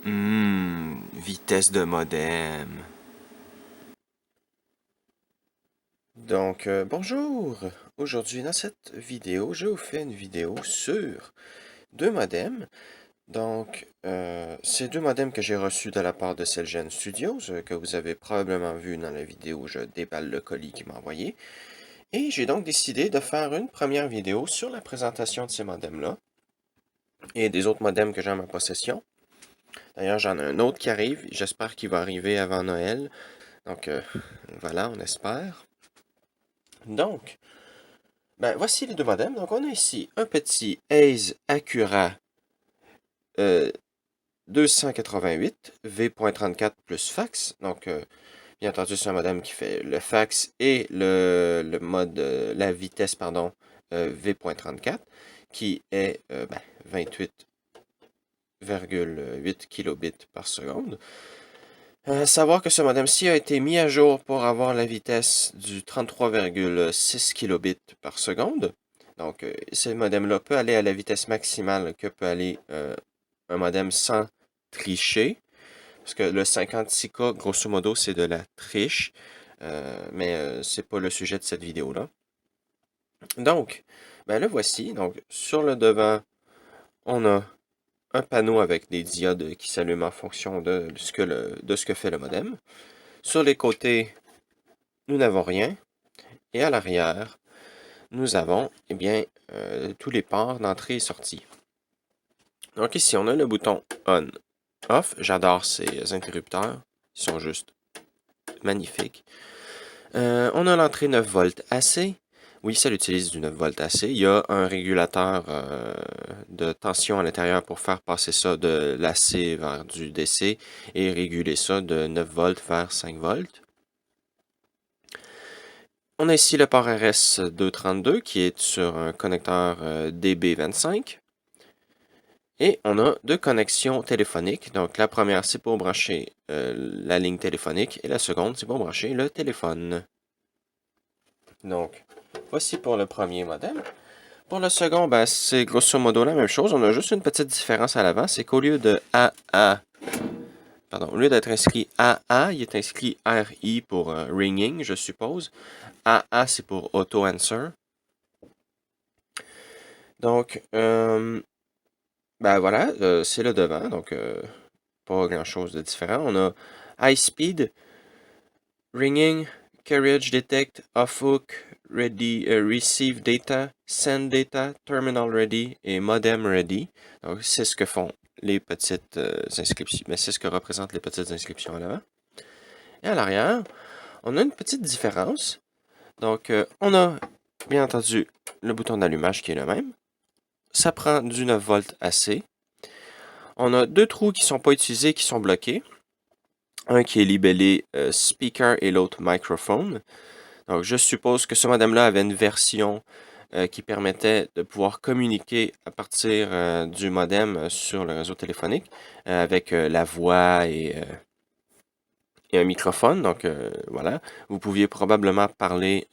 Vitesse de modem. Bonjour! Aujourd'hui, dans cette vidéo, je vous fais une vidéo sur deux modems. C'est deux modems que j'ai reçus de la part de Celgene Studios, que vous avez probablement vu dans la vidéo où je déballe le colis qu'il m'a envoyé. Et j'ai donc décidé de faire une première vidéo sur la présentation de ces modems-là et des autres modems que j'ai en ma possession. D'ailleurs, j'en ai un autre qui arrive. J'espère qu'il va arriver avant Noël. Voilà, on espère. Donc, voici les deux modems. Donc, on a ici un petit Ace Acura 288 V.34 plus fax. Bien entendu, c'est un modem qui fait le fax et le mode, la vitesse, pardon, V.34, qui est 28,8 kilobits par seconde. Savoir que ce modem-ci a été mis à jour pour avoir la vitesse du 33,6 kilobits par seconde. Ce modem-là peut aller à la vitesse maximale que peut aller un modem sans tricher. Parce que le 56K, grosso modo, c'est de la triche. Mais c'est pas le sujet de cette vidéo-là. Le voici. Donc, sur le devant, on a un panneau avec des diodes qui s'allument en fonction de ce que fait le modem. Sur les côtés, nous n'avons rien. Et à l'arrière, nous avons tous les ports d'entrée et sortie. Donc ici, on a le bouton On, Off. J'adore ces interrupteurs. Ils sont juste magnifiques. On a l'entrée 9 volts AC. Oui, ça utilise du 9 volts AC. Il y a un régulateur de tension à l'intérieur pour faire passer ça de l'AC vers du DC et réguler ça de 9 volts vers 5 volts. On a ici le port RS232 qui est sur un connecteur DB25. Et on a deux connexions téléphoniques. Donc la première, c'est pour brancher la ligne téléphonique et la seconde, c'est pour brancher le téléphone. Donc, voici pour le premier modem. Pour le second, c'est grosso modo la même chose. On a juste une petite différence à l'avant. C'est qu'au lieu de AA, pardon, au lieu d'être inscrit AA, il est inscrit RI pour ringing, je suppose. AA, c'est pour auto answer. Donc, voilà, c'est le devant. Donc, pas grand chose de différent. On a high speed, ringing, carriage detect, off hook, ready, receive data, send data, terminal ready et modem ready. Donc, c'est ce que font les petites inscriptions. Mais c'est ce que représentent les petites inscriptions à l'avant. Et à l'arrière, on a une petite différence. Donc, on a bien entendu le bouton d'allumage qui est le même. Ça prend du 9 volts AC. On a deux trous qui ne sont pas utilisés, qui sont bloqués. Un qui est libellé speaker et l'autre microphone. Donc, je suppose que ce modem-là avait une version qui permettait de pouvoir communiquer à partir du modem sur le réseau téléphonique avec la voix et un microphone. Donc, voilà. Vous pouviez probablement parler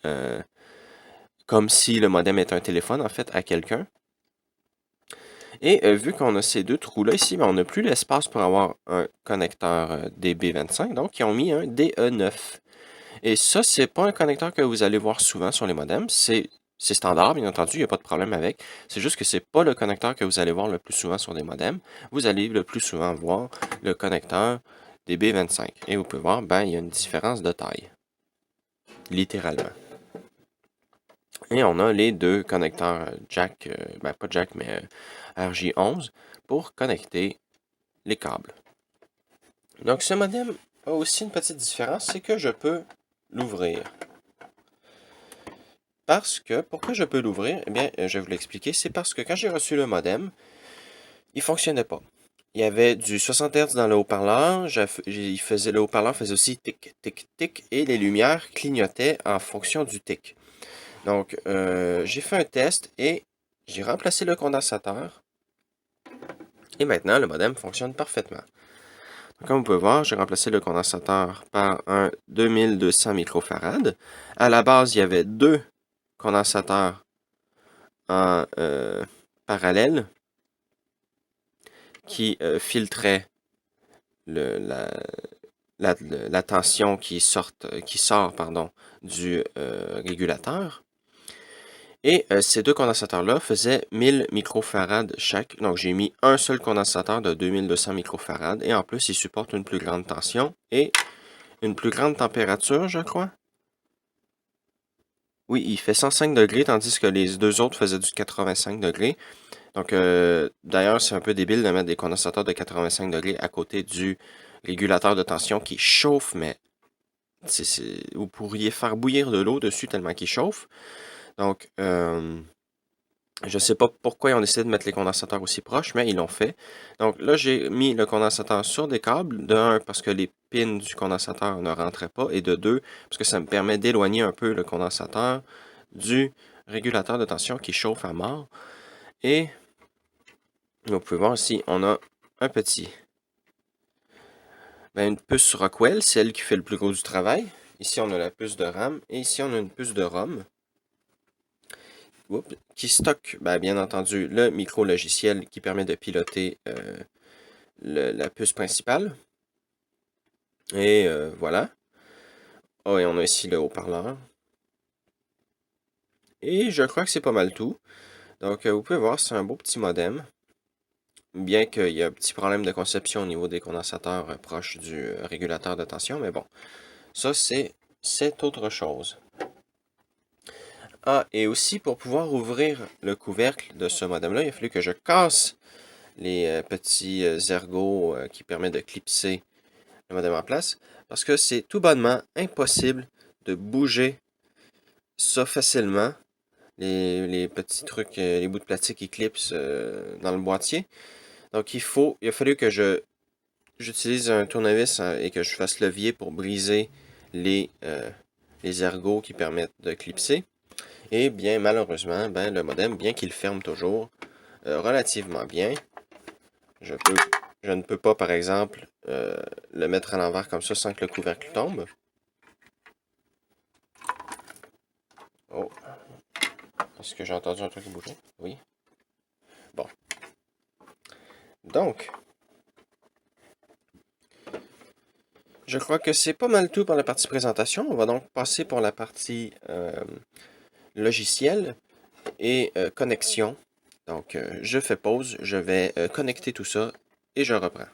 comme si le modem était un téléphone, en fait, à quelqu'un. Et vu qu'on a ces deux trous-là ici, on n'a plus l'espace pour avoir un connecteur DB25. Donc, ils ont mis un DE9. Et ça, c'est pas un connecteur que vous allez voir souvent sur les modems. C'est standard, bien entendu, il n'y a pas de problème avec. C'est juste que c'est pas le connecteur que vous allez voir le plus souvent sur des modems. Vous allez le plus souvent voir le connecteur DB25. Et vous pouvez voir, il y a une différence de taille. Littéralement. Et on a les deux connecteurs jack, pas jack, mais RJ11 pour connecter les câbles. Donc ce modem a aussi une petite différence, c'est que je peux l'ouvrir. Pourquoi je peux l'ouvrir? Eh bien, je vais vous l'expliquer. C'est parce que quand j'ai reçu le modem, il ne fonctionnait pas. Il y avait du 60 Hz dans le haut-parleur. Le haut-parleur faisait aussi tic, tic, tic, et les lumières clignotaient en fonction du tic. Donc, j'ai fait un test et j'ai remplacé le condensateur. Et maintenant, le modem fonctionne parfaitement. Donc, comme vous pouvez voir, j'ai remplacé le condensateur par un 2200 microfarad. À la base, il y avait deux condensateurs en parallèle qui filtrait la tension qui sort pardon, du régulateur. Et ces deux condensateurs-là faisaient 1000 microfarads chaque. Donc j'ai mis un seul condensateur de 2200 microfarads. Et en plus, il supporte une plus grande tension et une plus grande température, je crois. Oui, il fait 105 degrés, tandis que les deux autres faisaient du 85 degrés. Donc, d'ailleurs, c'est un peu débile de mettre des condensateurs de 85 degrés à côté du régulateur de tension qui chauffe, mais vous pourriez faire bouillir de l'eau dessus tellement qu'il chauffe. Donc, je ne sais pas pourquoi ils ont décidé de mettre les condensateurs aussi proches, mais ils l'ont fait. Donc là, j'ai mis le condensateur sur des câbles. De un, parce que les pins du condensateur ne rentraient pas. Et de deux, parce que ça me permet d'éloigner un peu le condensateur du régulateur de tension qui chauffe à mort. Et vous pouvez voir ici, on a un petit. Une puce Rockwell, c'est elle qui fait le plus gros du travail. Ici, on a la puce de RAM. Et ici, on a une puce de ROM. Qui stocke, bien entendu, le micro-logiciel qui permet de piloter la puce principale. Et voilà. Oh, et on a ici le haut-parleur. Et je crois que c'est pas mal tout. Donc, vous pouvez voir, c'est un beau petit modem. Bien qu'il y ait un petit problème de conception au niveau des condensateurs proches du régulateur de tension. Mais bon, ça, c'est autre chose. Ah, et aussi, pour pouvoir ouvrir le couvercle de ce modem-là, il a fallu que je casse les petits ergots qui permettent de clipser le modem en place, parce que c'est tout bonnement impossible de bouger ça facilement, les petits trucs, les bouts de plastique qui clipsent dans le boîtier. Donc il a fallu que j'utilise un tournevis et que je fasse levier pour briser les ergots qui permettent de clipser. Et bien malheureusement, le modem, bien qu'il ferme toujours relativement bien, je ne peux pas, par exemple, le mettre à l'envers comme ça sans que le couvercle tombe. Oh. Est-ce que j'ai entendu un truc bouger? Oui. Bon. Donc, je crois que c'est pas mal tout pour la partie présentation. On va donc passer pour la partie logiciel et connexion. Donc, je fais pause, je vais connecter tout ça et je reprends.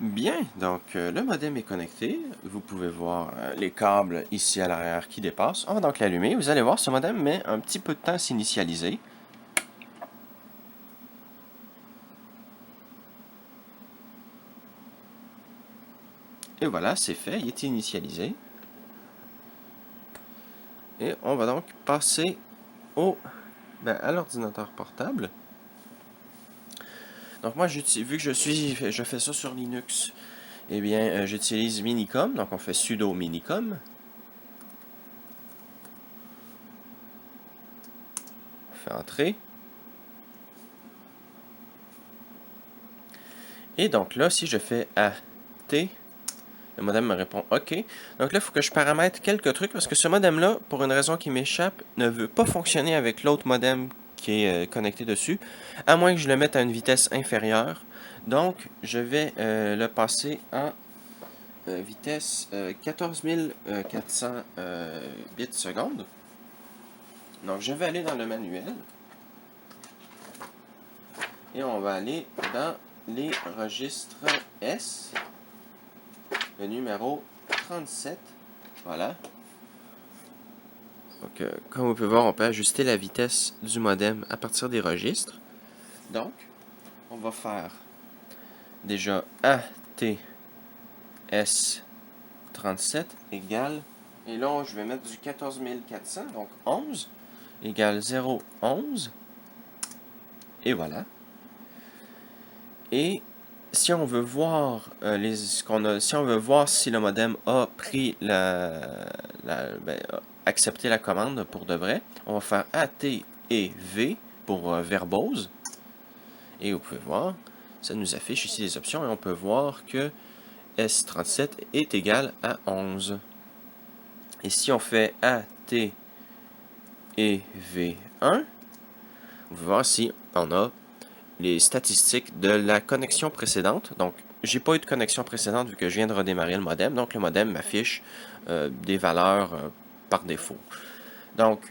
Bien, donc le modem est connecté. Vous pouvez voir les câbles ici à l'arrière qui dépassent. On va donc l'allumer. Vous allez voir, ce modem met un petit peu de temps à s'initialiser. Et voilà, c'est fait, il est initialisé. Et on va donc passer à l'ordinateur portable. Donc moi, vu que je fais ça sur Linux, eh bien, j'utilise Minicom. Donc on fait sudo Minicom. On fait entrer. Et donc là, si je fais AT, le modem me répond OK. Donc là, il faut que je paramètre quelques trucs parce que ce modem-là, pour une raison qui m'échappe, ne veut pas fonctionner avec l'autre modem qui est connecté dessus, à moins que je le mette à une vitesse inférieure. Donc, je vais le passer en vitesse 14400 bits seconde. Donc, je vais aller dans le manuel. Et on va aller dans les registres S. Le numéro 37. Voilà. Donc, comme vous pouvez voir, on peut ajuster la vitesse du modem à partir des registres. Donc, on va faire déjà ATS37 égale, et là, je vais mettre du 14400, donc 11, égale 0,11. Et voilà. Et si on veut voir si on veut voir si le modem a pris accepté la commande pour de vrai, on va faire AT et V pour verbose. Et vous pouvez voir, ça nous affiche ici les options et on peut voir que S37 est égal à 11. Et si on fait AT et V1, vous pouvez voir si on a les statistiques de la connexion précédente. Donc, j'ai pas eu de connexion précédente vu que je viens de redémarrer le modem. Donc, le modem m'affiche des valeurs par défaut. Donc,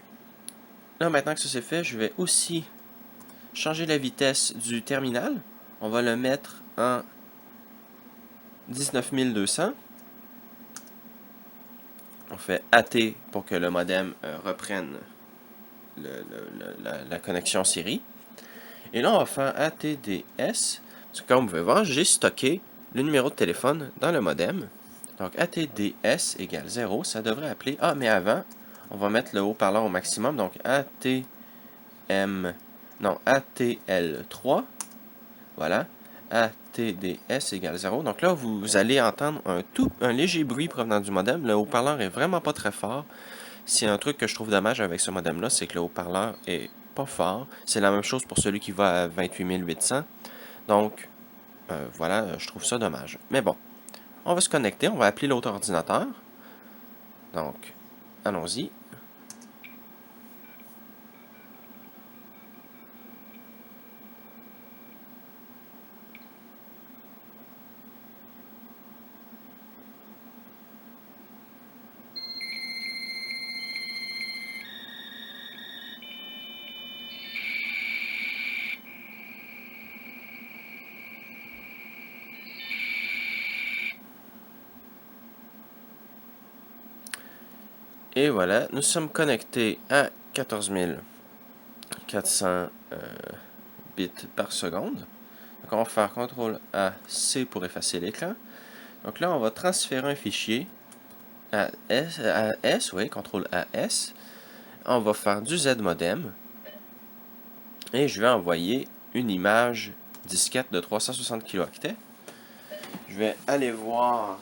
là, maintenant que ça c'est fait, je vais aussi changer la vitesse du terminal. On va le mettre en 19200. On fait AT pour que le modem reprenne la connexion série. Et là, on va faire ATDS. Parce que comme vous pouvez voir, j'ai stocké le numéro de téléphone dans le modem. Donc ATDS égale 0. Ça devrait appeler... Ah, mais avant, on va mettre le haut-parleur au maximum. Donc ATL3. Voilà. ATDS égale 0. Donc là, vous allez entendre un léger bruit provenant du modem. Le haut-parleur est vraiment pas très fort. C'est un truc que je trouve dommage avec ce modem-là, c'est que le haut-parleur est pas fort. C'est la même chose pour celui qui va à 28 800. Donc, voilà, je trouve ça dommage. Mais bon, on va se connecter, on va appeler l'autre ordinateur. Donc, allons-y. Et voilà, nous sommes connectés à 14 400 bits par seconde. Donc, on va faire CTRL-A-C pour effacer l'écran. Donc là, on va transférer un fichier à S, oui, CTRL-A-S. On va faire du Z-modem. Et je vais envoyer une image disquette de 360 kilooctets. Je vais aller voir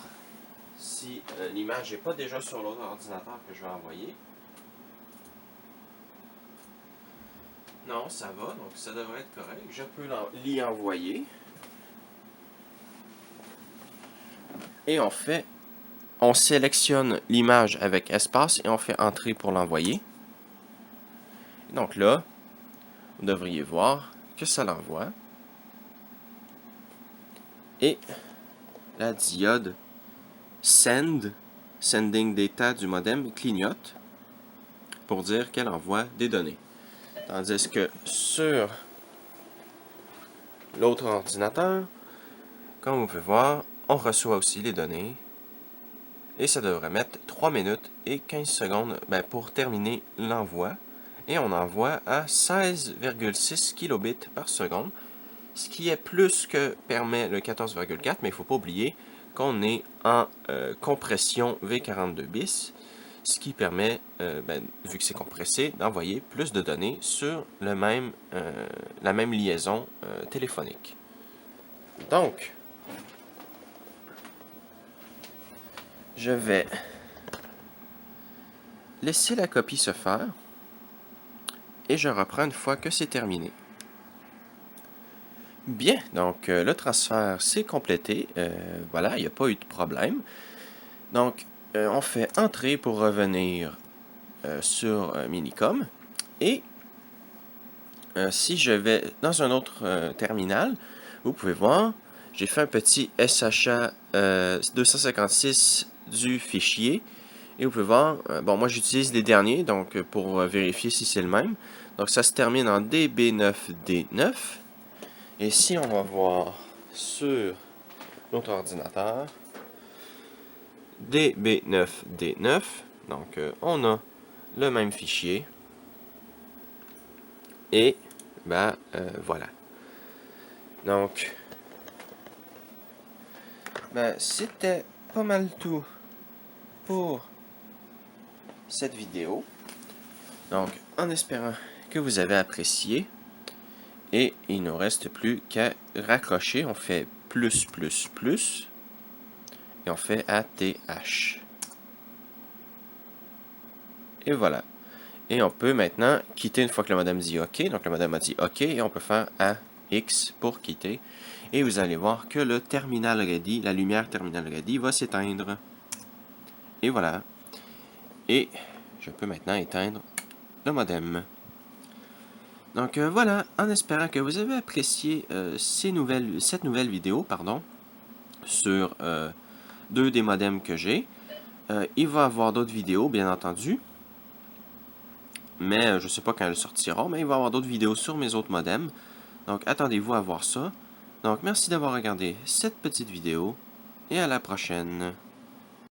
si l'image n'est pas déjà sur l'autre ordinateur que je vais envoyer. Non, ça va, donc ça devrait être correct. Je peux l'y envoyer. Et on sélectionne l'image avec espace et on fait entrer pour l'envoyer. Donc là, vous devriez voir que ça l'envoie. Et la diode Sending Data du modem clignote pour dire qu'elle envoie des données. Tandis que sur l'autre ordinateur, comme vous pouvez voir, on reçoit aussi les données. Et ça devrait mettre 3 minutes et 15 secondes pour terminer l'envoi. Et on envoie à 16,6 kilobits par seconde, ce qui est plus que permet le 14,4, mais il ne faut pas oublier qu'on est en compression V42 bis, ce qui permet, vu que c'est compressé, d'envoyer plus de données sur la même liaison téléphonique. Donc, je vais laisser la copie se faire et je reprends une fois que c'est terminé. Bien, donc le transfert s'est complété. Voilà, il n'y a pas eu de problème. Donc, on fait entrer pour revenir sur Minicom. Et si je vais dans un autre terminal, vous pouvez voir, j'ai fait un petit SHA 256 du fichier. Et vous pouvez voir, bon, moi j'utilise les derniers, donc pour vérifier si c'est le même. Donc ça se termine en DB9D9. Et si on va voir sur notre ordinateur, DB9D9, donc on a le même fichier. Et, voilà. Donc, c'était pas mal tout pour cette vidéo. Donc, en espérant que vous avez apprécié, et il ne nous reste plus qu'à raccrocher. On fait plus, et on fait ATH. Et voilà. Et on peut maintenant quitter une fois que le modem dit OK. Donc le modem a dit OK, et on peut faire AX pour quitter. Et vous allez voir que le terminal ready, la lumière terminal ready va s'éteindre. Et voilà. Et je peux maintenant éteindre le modem. Donc voilà, en espérant que vous avez apprécié cette nouvelle vidéo, pardon, sur deux des modems que j'ai. Il va y avoir d'autres vidéos, bien entendu, mais je ne sais pas quand elles sortiront, mais il va y avoir d'autres vidéos sur mes autres modems. Donc attendez-vous à voir ça. Donc merci d'avoir regardé cette petite vidéo et à la prochaine.